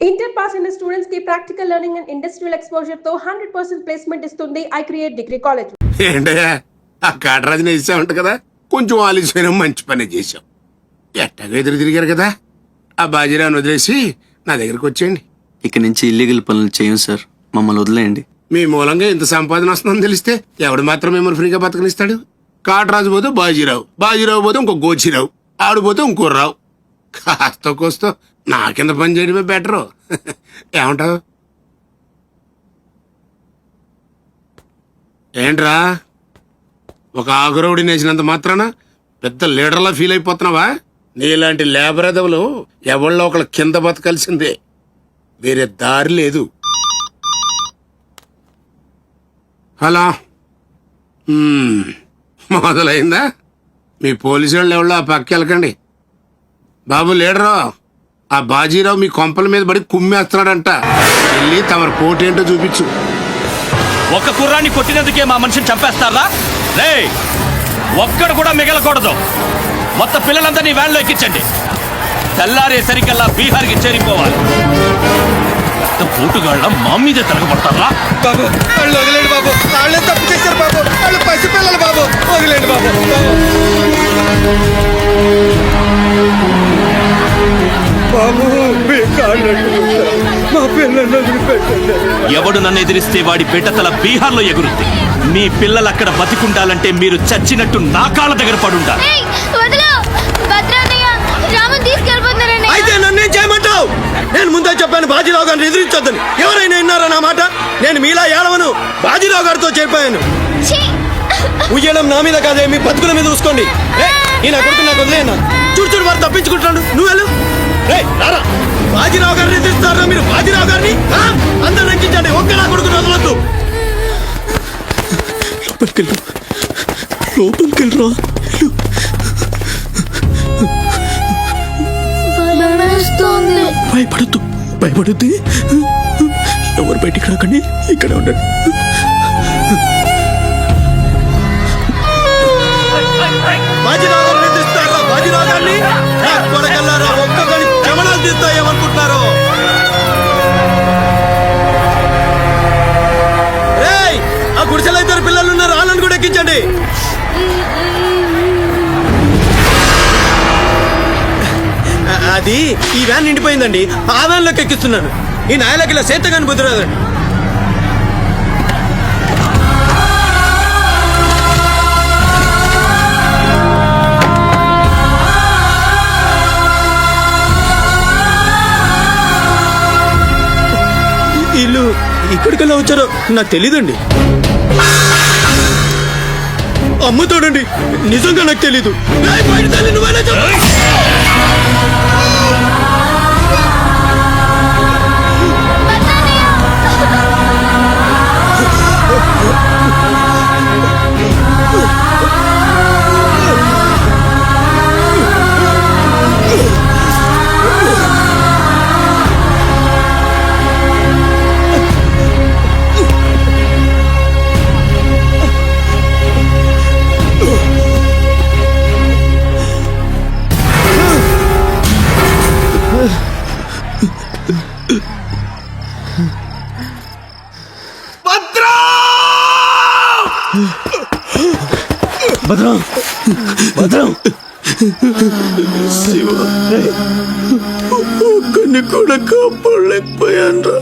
Inter pass అయిన students కి practical learning and industrial exposure తో 100% ప్లేస్మెంట్ ఇస్తుంది ఐ క్రియేట్ డిగ్రీ కాలేజ్. ఏంటయ్యా ఆ కాటరాజుని వేసామంట కదా, కొంచెం ఆలస్యమైన మంచి పని చేశాం. ఎట్టగా ఎదురు తిరిగారు కదా, ఆ బాజీరావుని వదిలేసి నా దగ్గరకు వచ్చేయండి. ఇక నుంచి ఇల్లీగల్ పనులు చేయం సార్, మమ్మల్ని వదిలేయండి. మీ మూలంగా ఇంత సంపాదన వస్తుందని తెలిస్తే ఎవడు మాత్రం మిమ్మల్ని ఫ్రీగా బతకనిస్తాడు? కాటరాజు పోతే బాజీరావు, బాజీరావు పోతే ఇంకో గోచిరావు, ఆడిపోతే ఇంకో రావు. కాస్త కోస్తో నా కింద పని చేయడమే బెటరు. ఏమంటావు? ఏంట్రా ఒక ఆగురవుడి నేసినంత మాత్రాన పెద్ద లీడర్లా ఫీల్ అయిపోతున్నావా? నీలాంటి లేబర్ ఎదవులు ఎవళ్ళో ఒకళ్ళ కింద బతకాల్సిందే, వేరే దారి లేదు. హలో, మొదలైందా? మీ పోలీసు వాళ్ళు ఎవరో ఆ పక్క వెళ్ళకండి. బాబు లీడరు, ఆ బాజీరావు మీ కొంపల మీద పడి కుమ్మేస్తున్నాడంట. వెళ్ళి తమరు కోటేంటో చూపించు. ఒక్క కుర్రాన్ని కొట్టినందుకే మా మనిషిని చంపేస్తారా? రే, ఒక్కడు కూడా మిగలకూడదు. మొత్తం పిల్లలందరినీ వ్యాన్లో ఎక్కించండి. తెల్లారేసరికల్లా బీహార్కి చేరిపోవాలి. పూటుగాళ్ళ మా మీదే తిరగబడతారా? బాబు వాళ్ళు వదిలేండి బాబు, వాళ్ళే తప్పు చేశారు బాబు, వాళ్ళు పసిపిల్లలు బాబు, వదిలేండి బాబు. బాబు మీ కాళ్ళు మా పిల్లలు వదిలిపెట్టండి. ఎవడు నన్ను ఎదిరిస్తే వాడి బిడ్డతల బీహార్లో ఎగురుద్ది. మీ పిల్లలు అక్కడ బతికుండాలంటే మీరు చచ్చినట్టు నా కాళ్ళ దగ్గర పడుండాలి. అయితే నన్నేం చేయమంటావు? నేను ముందే చెప్పాను బాజీరావు గారిని ఎదిరించొద్దని. ఎవరైనా విన్నారా నా మాట? నేను మీలా ఏడవను, బాజీరావు గారితో చెప్పాను. ఉయ్యడం నా మీద కాదే, మీ బతుకుల మీద చూసుకోండి. ఈయన కొడుకు నాకు వదిలేనా? చూడు చూడు వారు తప్పించుకుంటాడు. నువ్వు వెళ్ళు. రారా, బాజీరావు గారిని ఎదిరిస్తారా మీరు? బాజీరావు గారిని అందరు రక్షించండి, ఒక్క నా కొడుకుని వదలొద్దు. లోపలికెళ్ళరా. భయపడద్దు, భయపడద్దు. ఎవరు బయటికి రాకండి, ఇక్కడ ఉండండి. బాజీరావు గారిని ఎదిరిస్తారా? బాజీరావు గారిని కొడగల్లారా, ఒక్కొక్కరి క్షమణాలు తీస్తాయేమనుకుంటున్నారు? రేయ్, ఆ గుడిసెలో ఇద్దరు పిల్లలు ఉన్నారు, వాళ్ళని కూడా ఎక్కించండి. అది ఈ వ్యాన్ నిండిపోయిందండి, ఆ వ్యాన్ లోకి ఎక్కిస్తున్నాను. ఈ నాయలకి ఇలా సేతగాని బుద్ధిరాదండి. వీళ్ళు ఇక్కడికల్లా వచ్చారో నాకు తెలీదండి. అమ్ముతాడండి, నిజంగా నాకు తెలీదు. భద్రం, భద్రం, శివ, ఒక్కడిని కూడా కాపాడలేకపోయాను.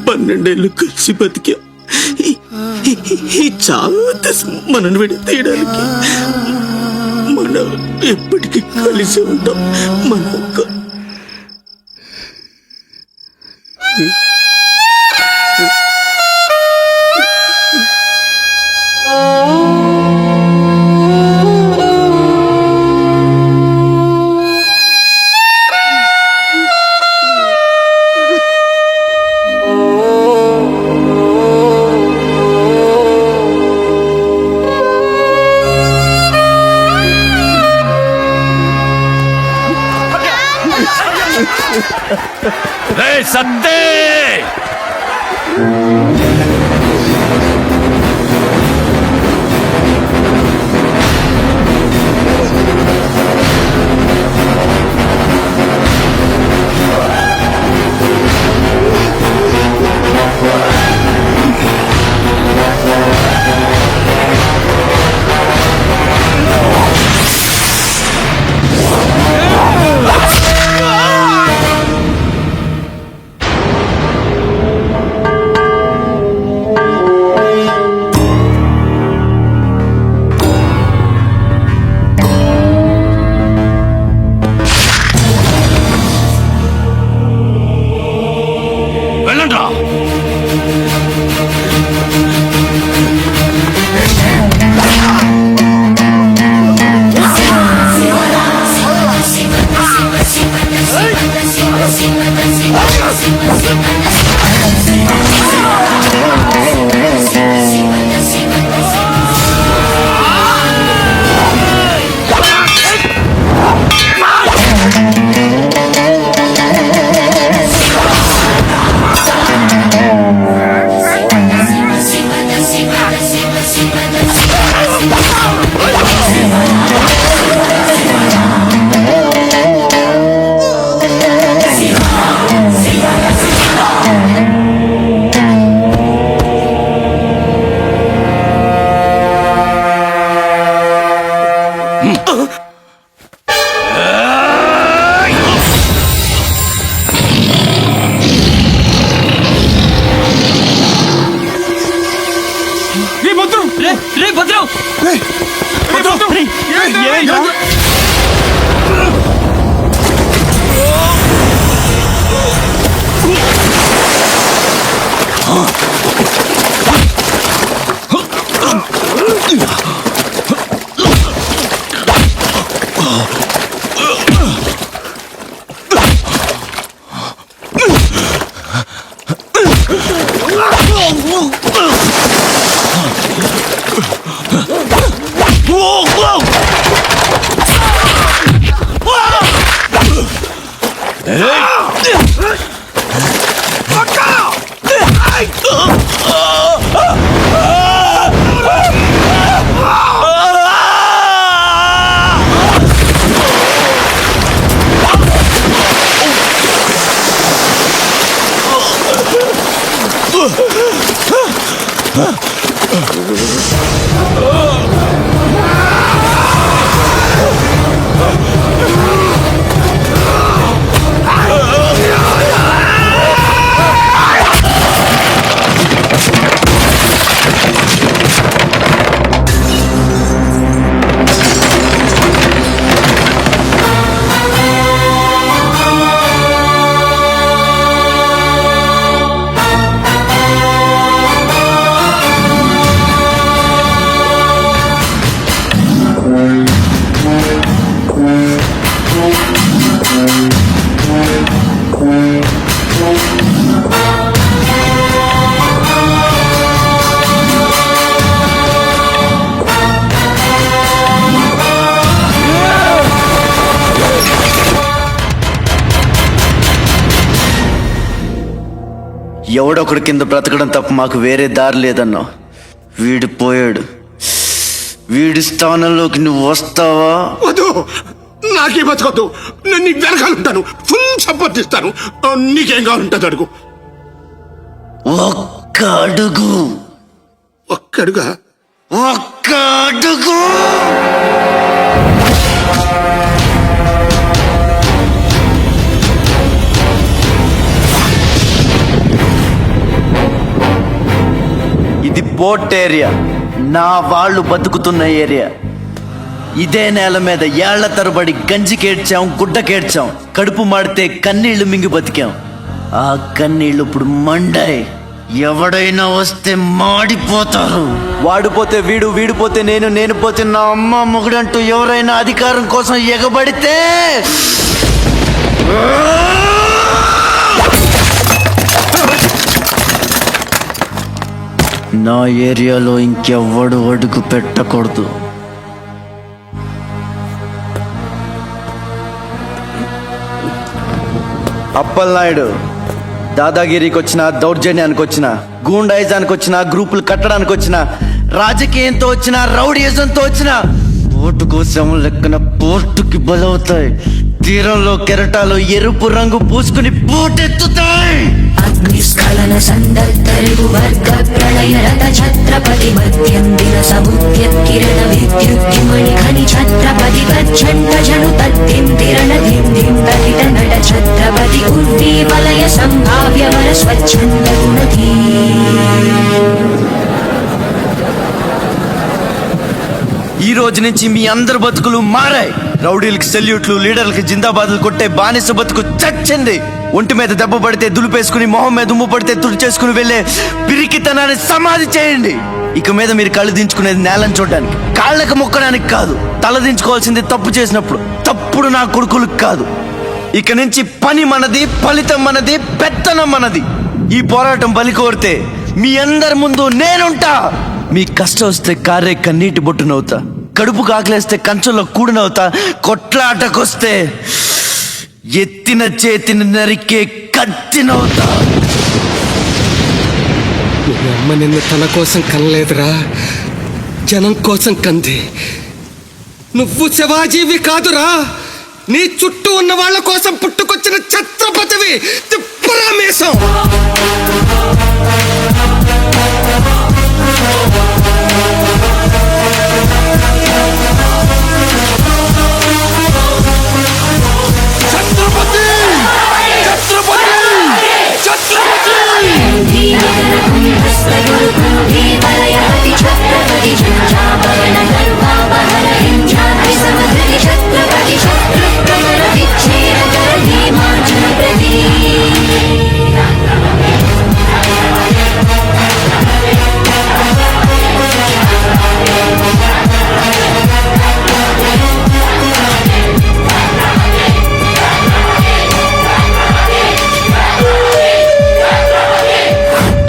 12 ఏళ్ళు కలిసి బతికా. ఈ చావు మనల్ని విడి తీయడానికి మనం ఎప్పటికీ కలిసి ఉంటాం. మన సత్తే రే భద్రం ఎవడొకడు కింద బ్రతకడం తప్ప మాకు వేరే దారి లేదన్నా. వీడు పోయాడు. వీడి స్థానంలోకి నువ్వు వస్తావా? వద్దు, నాకే బతకొద్దు. నేను నీకు వెనకాలంటాను, ఫుల్ సపోర్ట్ ఇస్తాను. నీకేం కావాలంటుంది అడుగు. ఒక్క అడుగు. ఒక్కడుగా? ఒక్క అడుగు. ఇది పోర్ట్ ఏరియా, నా వాళ్ళు బతుకుతున్న ఏరియా. ఇదే నేల మీద ఏళ్ల తరబడి గంజికేడ్చాం, గుడ్డకేడ్చాం, కడుపు మాడితే కన్నీళ్లు మింగి బతికాం. ఆ కన్నీళ్లు ఇప్పుడు మండాయి. ఎవడైనా వస్తే మాడిపోతారు. వాడిపోతే వీడు, వీడిపోతే నేను, నేను పోతే నా అమ్మ మొగుడంటూ ఎవరైనా అధికారం కోసం ఎగబడితే నా ఏరియాలో ఇంకెవ్వడు అడుగు పెట్టకూడదు. అప్పలనాయుడు దాదాగిరికి వచ్చిన, దౌర్జన్యానికి వచ్చిన, గూండాయిజానికి వచ్చిన, గ్రూపులు కట్టడానికి వచ్చిన, రాజకీయంతో వచ్చిన, రౌడీయిజంతో వచ్చిన, ఓటు కోసం లెక్కన పోర్టుకి బలవుతాయి. తీరంలో కెరటాలు ఎరుపు రంగు పూసుకుని పోటెత్తుతాయి. అగ్నిస్ఖలన సందర్భ వర్గ ప్రళయ రథ ఛత్రపతి మధ్యం దిన సముద్యత్కిరణ విద్యుద్యుమణి ఖని ఛత్రపతి గచ్చండ జను తద్దిం తిరణ ధిం ధిం తకిట నట ఛత్రపతి ఉర్వీ వలయ సంభావ్య వర స్వచ్ఛంద గుణధీ. ఈ రోజు నుంచి మీ అందరి బతుకులు మారాయి. రౌడీలకి సెల్యూట్లు, లీడర్లకి జిందాబాదులు కొట్టే బానిస బతుకు చచ్చింది. ఒంటి మీద దెబ్బ పడితే దులిపేసుకుని, మొహం మీద ఉమ్ము పడితే తుడిచేసుకుని వెళ్ళే పిరికితనాన్ని సమాధి చేయండి. ఇక మీద మీరు కళ్ళు దించుకునేది నేలను చూడడానికి, కాళ్ళకి మొక్కడానికి కాదు. తల దించుకోవాల్సింది తప్పు చేసినప్పుడు, తప్పుడు నా కొడుకులకు కాదు. ఇక నుంచి పని మనది, ఫలితం మనది, పెత్తనం మనది. ఈ పోరాటం బలి కోరితే మీ అందరి ముందు నేనుంటా. మీ కష్టం వస్తే కారే కన్నీటి బొట్టునవుతా, కడుపు కాకలేస్తే కంచంలో కూడినవుతా, కొట్లాటకొస్తే ఎత్తిన చేతిని నరికే కత్తినవుతా. మీ అమ్మ నిన్ను తన కోసం కనలేదురా, జనం కోసం కంది. నువ్వు శివాజీవి కాదురా, నీ చుట్టూ ఉన్న వాళ్ళ కోసం పుట్టుకొచ్చిన ఛత్రపతివి. తిప్పరామేశం. ఛత్రపతి ఛత్రపతి ఛత్రపతి.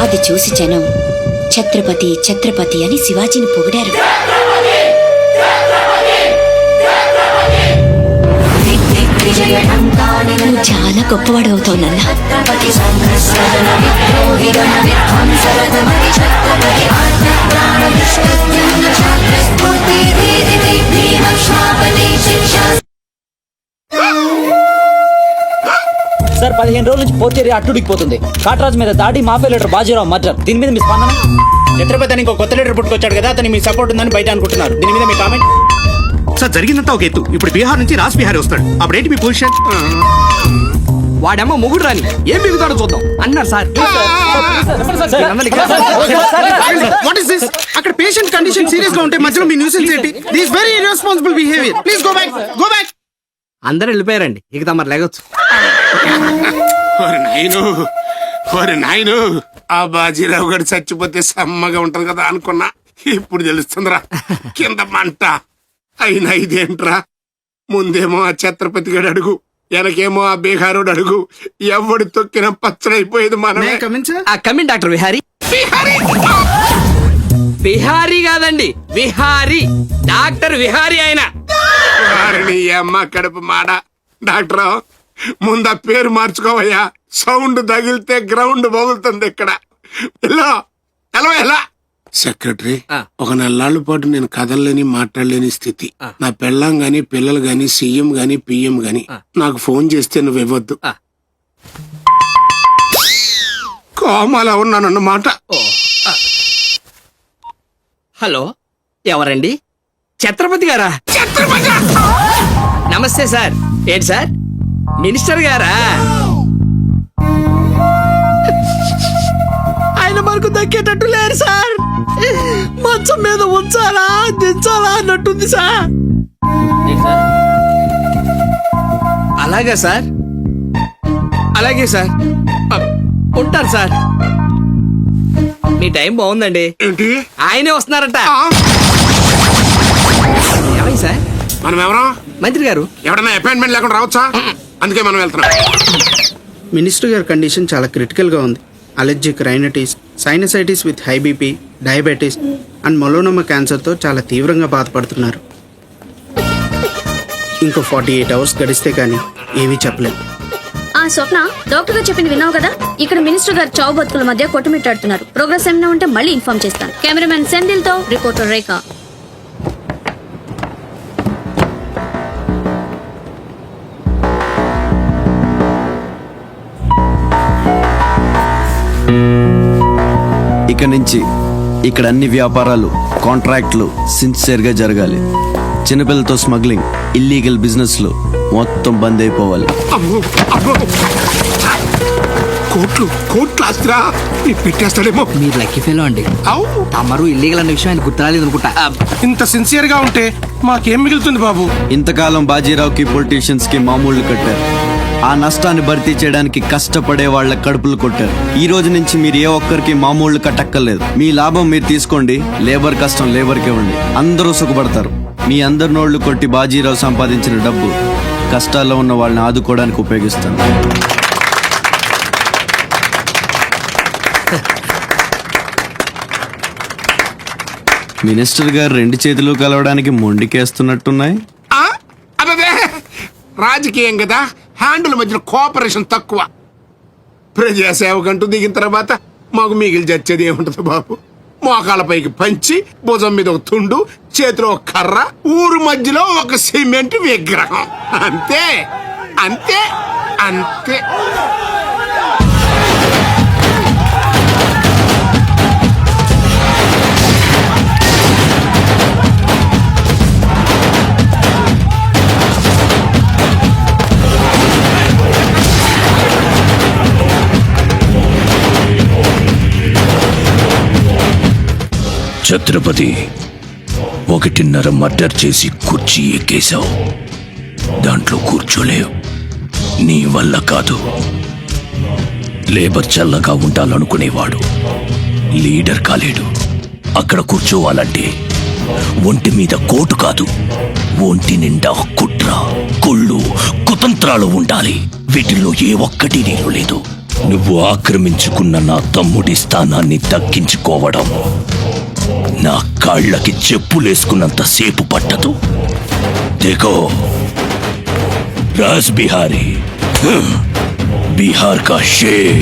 అది చూసి జనం ఛత్రపతి ఛత్రపతి అని శివాజీని పొగిడారు. నువ్వు చాలా గొప్పవాడు అవుతావు నాన్న. సార్ 15 రోజుల నుంచి పోర్ట్ ఏరియా అట్టుడికిపోతుంది. కాట్రాజ్ మీద దాడి, మాఫియా లీడర్ బాజీరావు మర్డర్. దీని మీద మీ స్పందన? ఛత్రపతి అని ఇంకో కొత్త లీడర్ పుట్టుకొచ్చాడు కదా, అతని మీ సపోర్ట్ ఉందని బయట అనుకుంటున్నారు. దీని మీద మీ కామెంట్? సార్ జరిగిందంతా ఒక ఎత్తు. ఇప్పుడు బీహార్ నుంచి రాజ్ బిహారీ వస్తాడు. అప్పుడేంటి మీ పొజిషన్? వాడమ్మ మొగుడు రాని ఏం బిగుతాడో చూద్దాం అన్నారు సార్. What is this? అక్కడ పేషెంట్ కండిషన్ సీరియస్ గా ఉంటే మధ్యలో మీ న్యూసెన్స్ ఏంటి? This very irresponsible behaviour. Please go back, go back. అందరూ వెళ్ళిపోయారండి, ఇక తమరు లేగొచ్చు. ఓరి నాయను, ఆ బాజీరావు గారు చచ్చిపోతే సమ్మగా ఉంటది కదా అనుకున్నా. ఇప్పుడు తెలుస్తుందిరా కింద మంట. అయినా ఇదేంట్రా, ముందేమో ఆ ఛత్రపతి గడు అడుగు, వెనకేమో ఆ బీహారోడు అడుగు. ఎవడు తొక్కిన పచ్చడైపోయేది మనమే. ఆ కమింగ్ డాక్టర్ విహారీ. విహారీ కాదండి, విహారీ. డాక్టర్ విహారీ ఆయన. వారిని అమ్మ కడుపు మాడ. డాక్టర్ ముందు ఆ పేరు మార్చుకోవయ్యా. సౌండ్ తగిలితే గ్రౌండ్ బగులుతుంది ఇక్కడ. ఎలా సెక్రటరీ, ఒక నెలల పాటు నేను కదలలేని మాట్లాడలేని స్థితి. నా పెళ్ళాం గాని పిల్లలు గాని సీఎం గాని పిఎం గాని నాకు ఫోన్ చేస్తే నువ్వు ఇవ్వద్దు. కోమాలో ఉన్నానన్నమాట. హలో, ఎవరండి? ఛత్రపతి గారా? నమస్తే సార్. ఏంటి సార్, మినిస్టర్ గారా? ఆయన మనకు దక్కేటట్టు లేరు సార్. మంచం మీద ఉంచాలా దించాలా అన్నట్టుంది సార్. అలాగే సార్, అలాగే సార్. ఉంటారు సార్. మీ టైం బాగుందండి. ఏంటి? ఆయనే వస్తున్నారట. ఏమైంది సార్? మనం ఎవరం? మంత్రి గారు. ఎవడన్నా అపాయింట్మెంట్ లేకుండా రావచ్చా? అందుకే మనం వెళ్తున్నాం. మినిస్టర్ గారి కండిషన్ చాలా క్రిటికల్ గా ఉంది. Allergic rhinitis, sinusitis with high BP, diabetes and melanoma క్యాన్సర్తో చాలా తీవ్రంగా బాధపడుతున్నారు. ఇంకో 48 అవర్స్ గడిస్తే కానీ ఏమీ చెప్పలేదు. స్వప్న, డాక్టర్ గారు చెప్పింది విన్నావు కదా? ఇక్కడ మినిస్టర్ గారు చావు బతుకుల మధ్య కొట్టుమిట్టాడుతున్నారు. ప్రోగ్రెస్ ఏమైనా ఉంటే మళ్ళీ ఇన్ఫార్మ్ చేస్తాను. కెమెరామెన్ సెంధిల్ తో రిపోర్టర్ రేఖ. ఇక నుంచి ఇక్కడ అన్ని వ్యాపారాలు, కాంట్రాక్ట్లు సిన్సియర్గా జరగాలి. చిన్నపిల్లలతో స్మగ్లింగ్, ఇల్లీగల్ బిజినెస్లు మొత్తం బంద్ అయిపోవాలి. కోట్లు ఆస్తిరా పెట్టేస్తాడేమో. మీరు లక్కీ ఫెలో అండి. తమరు ఇల్లీగల్ అన్న విషయం ఆయన గుర్తురాలేదు అనుకుంటా. ఇంత సిన్సియర్ గా ఉంటే మాకేం మిగులుతుంది బాబు? ఇంతకాలం బాజీరావుకి పొలిటీషియన్స్ కి మామూళ్లు కట్టారు. ఆ నష్టాన్ని భర్తీ చేయడానికి కష్టపడే వాళ్ళ కడుపులు కొట్టారు. ఈ రోజు నుంచి మీరు ఏ ఒక్కరికి మామూళ్లు కట్టక్కర్లేదు. మీ లాభం మీరు తీసుకోండి, లేబర్ కష్టం లేబర్కే ఉండి అందరూ సుఖపడతారు. మీ అందరి నోళ్లు కొట్టి బాజీరావు సంపాదించిన డబ్బు కష్టాల్లో ఉన్న వాళ్ళని ఆదుకోవడానికి ఉపయోగిస్తాను. మినిస్టర్ గారు 2 చేతులు కలవడానికి మొండికేస్తున్నట్టున్నాయి. అదే రాజకీయం కదా, హ్యాండిల్ మధ్యన కోఆపరేషన్ తక్కువ. ప్రజాసేవకంటూ దిగిన తర్వాత మాకు మిగిలి చచ్చేది ఏముంటది బాబు? మోకాళ్ళపైకి పంచి, భుజం మీద ఒక తుండు, చేతిలో ఒక కర్ర, ఊరు మధ్యలో ఒక సిమెంట్ విగ్రహం. అంతే అంతే అంతే. ఛత్రపతి, 1.5 మర్డర్ చేసి కుర్చీ ఎక్కేశావు. దాంట్లో కూర్చోలేవు, నీ వల్ల కాదు. లేబర్ చల్లగా ఉండాలనుకునేవాడు లీడర్ కాలేడు. అక్కడ కూర్చోవాలంటే ఒంటి మీద కోటు కాదు, ఒంటి నిండా కుట్ర, కుళ్ళు, కుతంత్రాలు ఉండాలి. వీటిల్లో ఏ ఒక్కటి నీలో లేదు. నువ్వు ఆక్రమించుకున్న నా తమ్ముడి స్థానాన్ని దక్కించుకోవడం నా కాళ్ళకి చెప్పులేసుకున్నంత సేపు పట్టదు. देखो राज बिहारी, बिहार का शेर.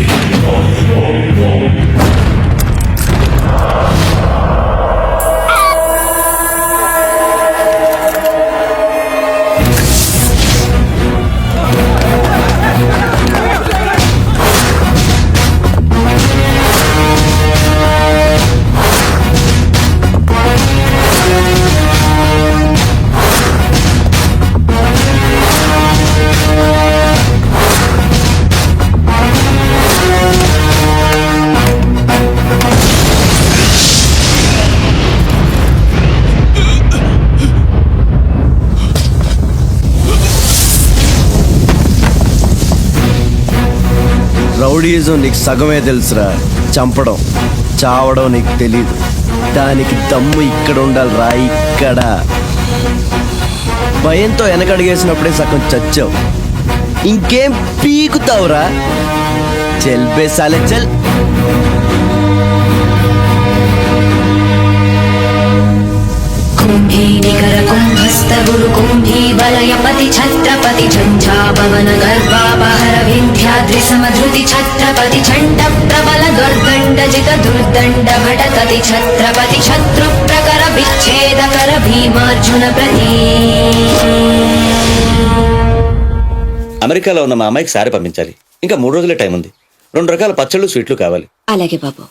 రౌడీజం నీకు సగమే తెలుసురా, చంపడం చావడం నీకు తెలీదు. దానికి దమ్ము ఇక్కడ ఉండాలి రా, ఇక్కడ. భయంతో వెనకడిగేసినప్పుడే సగం చచ్చావు, ఇంకేం పీకుతావురా? చల్ బే సాలే చల్. कुंभी निकर कुंभस्थ गुरु कुंभी वलयपति छत्रपति झंझापवन गर्भापहर विंध्याद्रि समधृति छत्रपति छंड प्रबल दुर्दंड जित दुर्दंड भटकति छत्रपति शत्रु प्रकर विच्छेद कर भीमार्जुन प्रति. అమెరికాలో ఉన్న మా అమ్మాయికి సారీ పంపించాలి. ఇంకా 3 రోజులే టైం ఉంది. 2 రకాల పచ్చళ్ళు, స్వీట్లు కావాలి. అలాగే బాబు.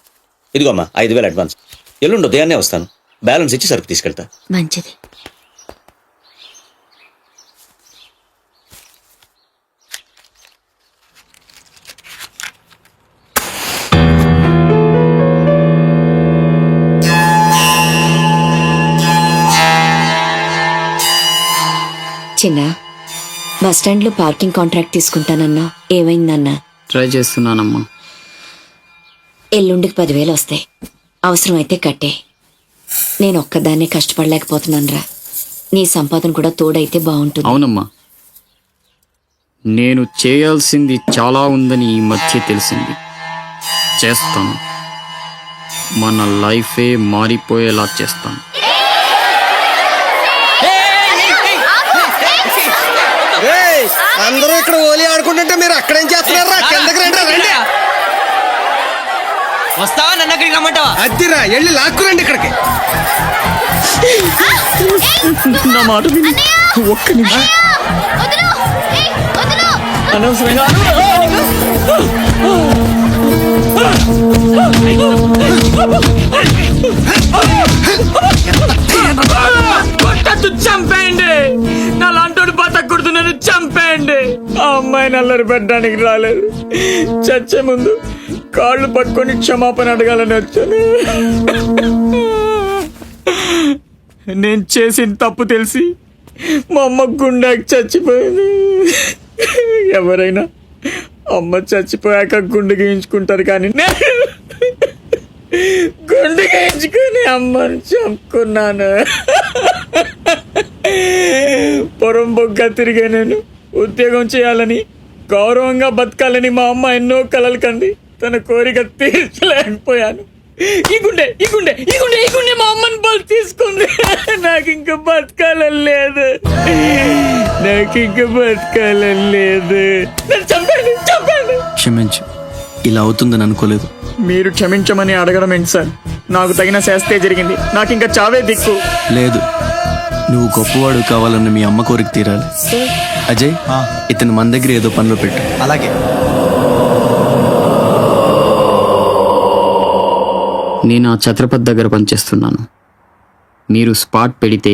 ఇదిగో అమ్మా 5,000 అడ్వాన్స్. ఎల్లుండి ఉదయాన్నే వస్తాను. బ్యాలెన్స్ ఇచ్చి సరుకు తీసుకెళ్తా. మంచిది. చిన్న, బస్టాండ్లో పార్కింగ్ కాంట్రాక్ట్ తీసుకుంటానన్నా, ఏమైందన్నా? ట్రై చేస్తున్నానమ్మా. ఎల్లుండికి 10,000 వస్తాయి. అవసరమైతే కట్టే. నేను ఒక్కదాన్నే కష్టపడలేకపోతున్నానురా. నీ సంపాదన కూడా తోడైతే బాగుంటుంది. అవునమ్మా, నేను చేయాల్సింది చాలా ఉందని ఈ మధ్య తెలిసింది. చేస్తాను. మన లైఫే మారిపోయేలా చేస్తాను. అందరూ ఇక్కడ ఓలి ఆడుకుంటుంటే మీరు అక్కడేం చేస్తున్నారా? కిందకి రండి. వస్తావా? నన్ను అక్కడికి రమ్మంటావా? అద్దిరా, వెళ్ళి లాక్కురండి ఇక్కడికి. నా మాట విని ఒక్క నిమిషం. అనవసరంగా చంపేయండి. నా లాంటోడు బతకూడదు, నన్ను చంపేయండి. ఆ అమ్మాయిని అల్లరి పెట్టడానికి రాలేదు. చచ్చే ముందు కాళ్ళు పట్టుకొని క్షమాపణ అడగాలని వచ్చాను. నేను చేసిన తప్పు తెలిసి మా అమ్మ గుండెకి చచ్చిపోయింది. ఎవరైనా అమ్మ చచ్చిపోయాక గుండె గీయించుకుంటారు, కానీ నేను గుండె గీయించుకొని అమ్మని చంపుకున్నాను. పొరం బొగ్గ తిరిగా నేను ఉద్యోగం చేయాలని గౌరవంగా బతకాలని మా అమ్మ ఎన్నో కలలు కంది. తన కోరిక తీర్చలేకపోయాను. ఈ గుండె మా అమ్మని బలి తీసుకుంది. నాకు ఇంకా బతకాలని లేదు. నన్ను చంపండి. క్షమించు, ఇలా అవుతుందని అనుకోలేదు. మీరు క్షమించమని అడగడం ఏంటి సార్? నాకు తగిన శాస్తే జరిగింది. నాకు ఇంకా చావే దిక్కు. లేదు, నువ్వు గొప్పవాడు కావాలన్న మీ అమ్మ కోరిక తీరాలి. అజయ్, ఇతను మన దగ్గర ఏదో పనిలో పెట్టు. అలాగే. నేను ఆ ఛత్రపతి దగ్గర పనిచేస్తున్నాను. మీరు స్పాట్ పెడితే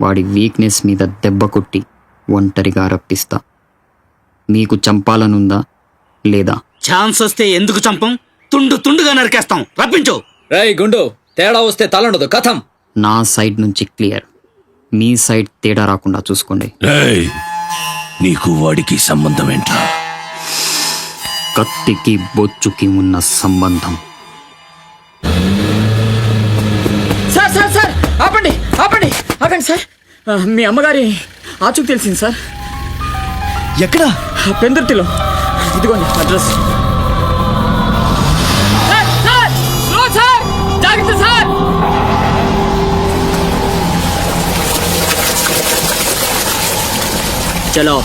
వాడి వీక్నెస్ మీద దెబ్బ కొట్టి ఒంటరిగా రప్పిస్తా. మీకు చంపాలనుందా లేదా? ఛాన్స్ వస్తే ఎందుకు చంపం? తుండుగా నరికేస్తాం. రప్పించు. రేయ్ గుండు, తేడా వస్తే తలండదు. కథం. నా సైడ్ నుంచి క్లియర్. మీ సైడ్ తేడా రాకుండా చూసుకోండి. నీకు వాడికి సంబంధం ఏంట్రా? కత్తికి బొచ్చుకి ఉన్న సంబంధం. సార్ ఆపండి సార్. మీ అమ్మగారి ఆచూకు తెలిసింది సార్. ఎక్కడ? పెందుర్తిలో. ఇదిగోండి అడ్రస్. జాగ్రత్త సార్. చలో.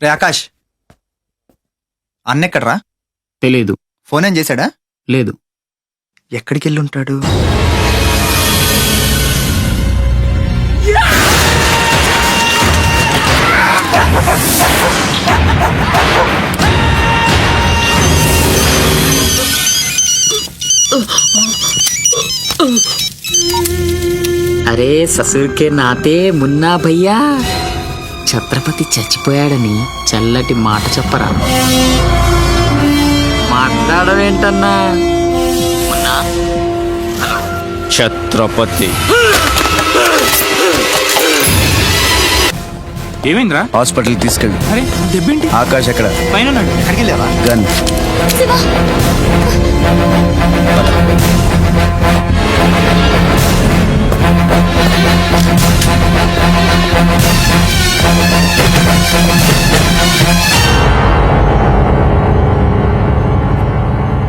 రే ఆకాష్, అన్నెక్కడ్రా? తెలీదు. ఫోన్ ఏం చేశాడా? లేదు. ఎక్కడికి వెళ్ళి ఉంటాడు? అరే ససుర్కే నాతే మున్నా భయ్యా, ఛత్రపతి చచ్చిపోయాడని చల్లటి మాట చెప్పరా. మాట్లాడవేంటన్నా? మున్నా, ఛత్రపతి ఏమైందిరా? హాస్పిటల్ తీసుకెళ్ళి. అరే దెబ్బేంటి? ఆకాష్ ఎక్కడ? పైన ఎక్కడికి వెళ్ళావా? గన్.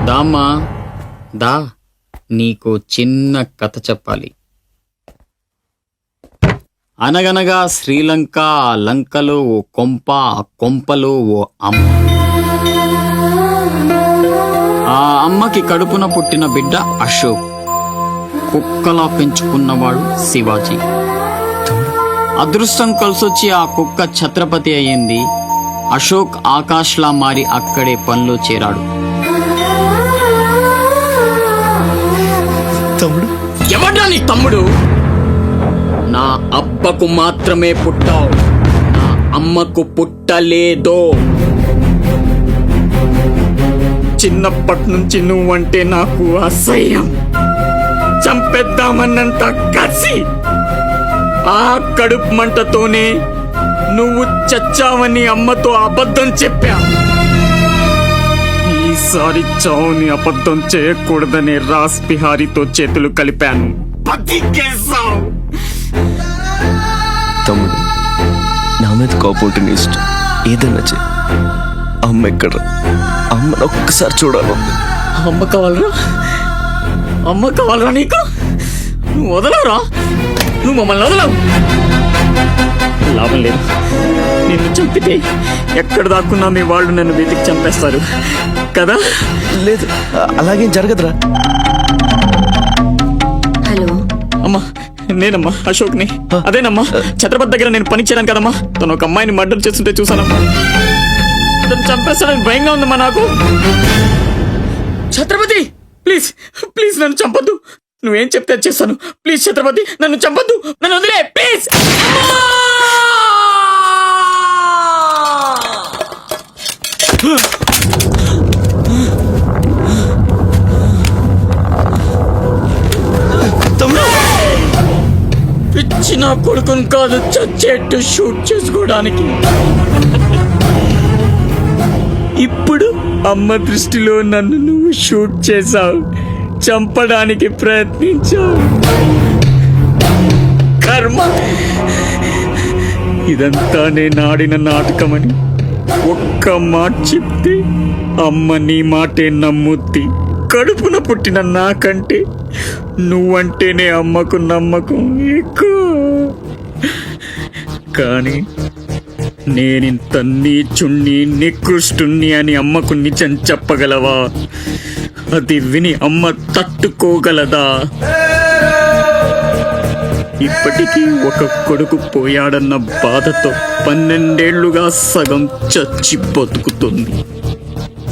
దామ్మా దా, నీకు చిన్న కథ చెప్పాలి. అనగనగా శ్రీలంక, ఆ లంకలో ఓ కొంప, ఆ కొంపలో ఓ అమ్మ. ఆ అమ్మకి కడుపున పుట్టిన బిడ్డ అశోక్. కుక్కలా పెంచుకున్నవాడు శివాజీ. అదృష్టం కలిసొచ్చి ఆ కుక్క ఛత్రపతి అయ్యింది. అశోక్ ఆకాష్లా మారి అక్కడే పనిలో చేరాడు. తమ్ముడు ఎవడ్రా నీ తమ్ముడు? నా అబ్బకు మాత్రమే పుట్టావు, నా అమ్మకు పుట్టలేదో. చిన్నప్పటి నుంచి నువ్వంటే నాకు అసహ్యం, చంపేద్దామన్నంత కసి. ఆ కడుపు మంటతోనే నువ్వు చచ్చావని అమ్మతో అబద్ధం చెప్పా. ఈసారి చావుని అబద్ధం చేయకూడదని రాస్ బిహారీతో చేతులు కలిపాను. బతికేశావు. తమ్ముడు, నా మీద కోపం నీ ఇష్టం, ఏదన్నా చెయ్యి. అమ్మ ఎక్కడ? అమ్మను ఒక్కసారి చూడాలి. అమ్మ కావాలరా? అమ్మ కావాలరా నీకు? నువ్వు వదలవురా, నువ్వు మమ్మల్ని వదలవు. లాభం లేదు, నిన్ను చంపితే ఎక్కడ దాక్కున్నా మీ వాళ్ళు నన్ను వెతికి చంపేస్తారు కదా. లేదు, అలాగేం జరగదురా. హలో అమ్మా, నేనమ్మా అశోక్ని. అదేనమ్మా ఛత్రపతి దగ్గర నేను పని చేయను కదమ్మా. తను ఒక అమ్మాయిని మర్డర్ చేస్తుంటే చూసానమ్మా. తను చంపేస్తాడని భయంగా ఉందమ్మా నాకు. ఛత్రపతి ప్లీజ్ ప్లీజ్ నన్ను చంపొద్దు. నువ్వేం చెప్తే చేస్తాను. ప్లీజ్ ఛత్రపతి నన్ను చంపొద్దు, నన్ను వదిలే ప్లీజ్. పిచ్చిన కొడుకుని కాదు చచ్చేట్టు షూట్ చేసుకోవడానికి. ఇప్పుడు అమ్మ దృష్టిలో నన్ను నువ్వు షూట్ చేశావు, చంపడానికి ప్రయత్నించావు. కర్మ. ఇదంతా నేను ఆడిన నాటకమని ఒక్క మాట చెప్తే అమ్మ నీ మాటే నమ్ముద్ది. కడుపున పుట్టిన నాకంటే నువ్వంటేనే అమ్మకు నమ్మకం ఎక్కువ. కానీ నేనింత నీచుణ్ణి నికృష్టుణ్ణి అని అమ్మకు నిజం చెప్పగలవా? అది విని అమ్మ తట్టుకోగలదా? ఇప్పటికీ ఒక కొడుకు పోయాడన్న బాధతో 12 ఏళ్లుగా సగం చచ్చి బతుకుతుంది.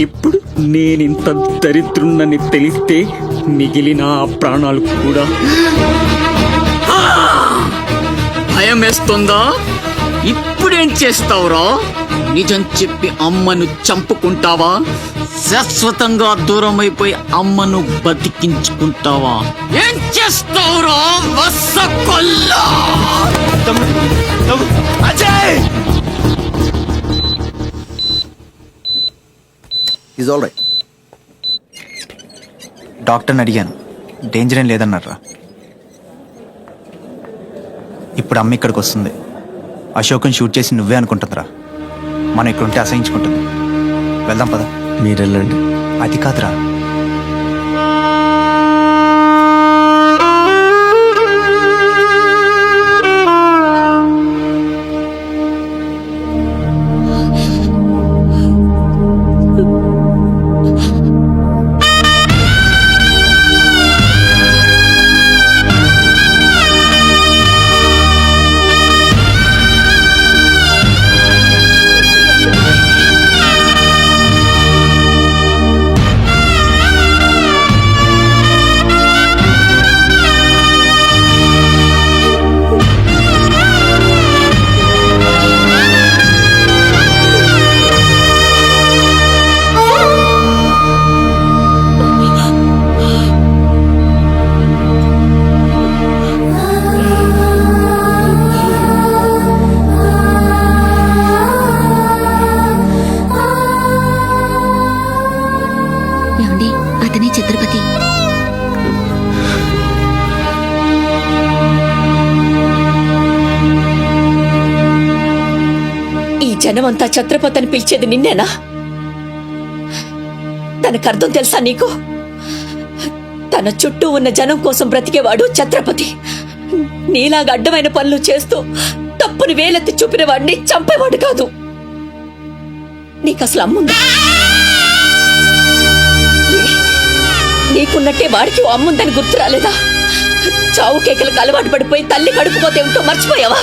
ఇప్పుడు నేనింత దరిద్రున్నని తెలిస్తే మిగిలిన ఆ ప్రాణాలు కూడా భయం వేస్తుందా? ఇప్పుడేం చేస్తావురా? నిజం చెప్పి అమ్మను చంపుకుంటావా? శాశ్వతంగా దూరం అయిపోయి అమ్మను బతికించుకుంటావా? ఏం చేస్తావురా వసకొల్లా? అజయ్! Is all right. డాక్టర్ని అడిగాను, డేంజర్ ఏం లేదన్నారా. ఇప్పుడు అమ్మ ఇక్కడికి వస్తుంది. అశోక్ని షూట్ చేసి నువ్వే అనుకుంటుందిరా. మనం ఇక్కడ ఉంటే అసహించుకుంటుంది. వెళ్దాం పద. మీరు వెళ్ళండి. అది కాదురా, అతనే ఛత్రపతి. ఈ జనమంతా ఛత్రపతి అని పిలిచేది నిన్నేనా? తనకు అర్థం తెలుసా నీకు? తన చుట్టూ ఉన్న జనం కోసం బ్రతికేవాడు ఛత్రపతి. నీలాగా అడ్డమైన పనులు చేస్తూ తప్పుని వేలెత్తి చూపిన వాడిని చంపేవాడు కాదు. నీకు అసలు అమ్ముందా? నీకున్నట్టే వాడికి అమ్ముందని గుర్తు రాలేదా? చావు కేకలకు అలవాటు పడిపోయి తల్లి కడుపుకోతే ఏమిటో మర్చిపోయావా?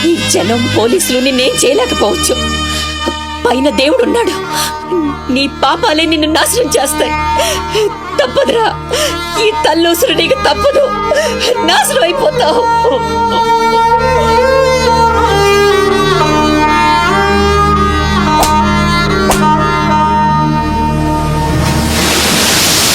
ఈ జనం పోలీసులు నిన్నేం చేయలేకపోవచ్చు. పైన దేవుడున్నాడు. నీ పాపాలే నిన్ను నాశనం చేస్తాయి. తప్పదురా, ఈ తల్లూసులు నీకు తప్పదు. నాశనం అయిపోతావు.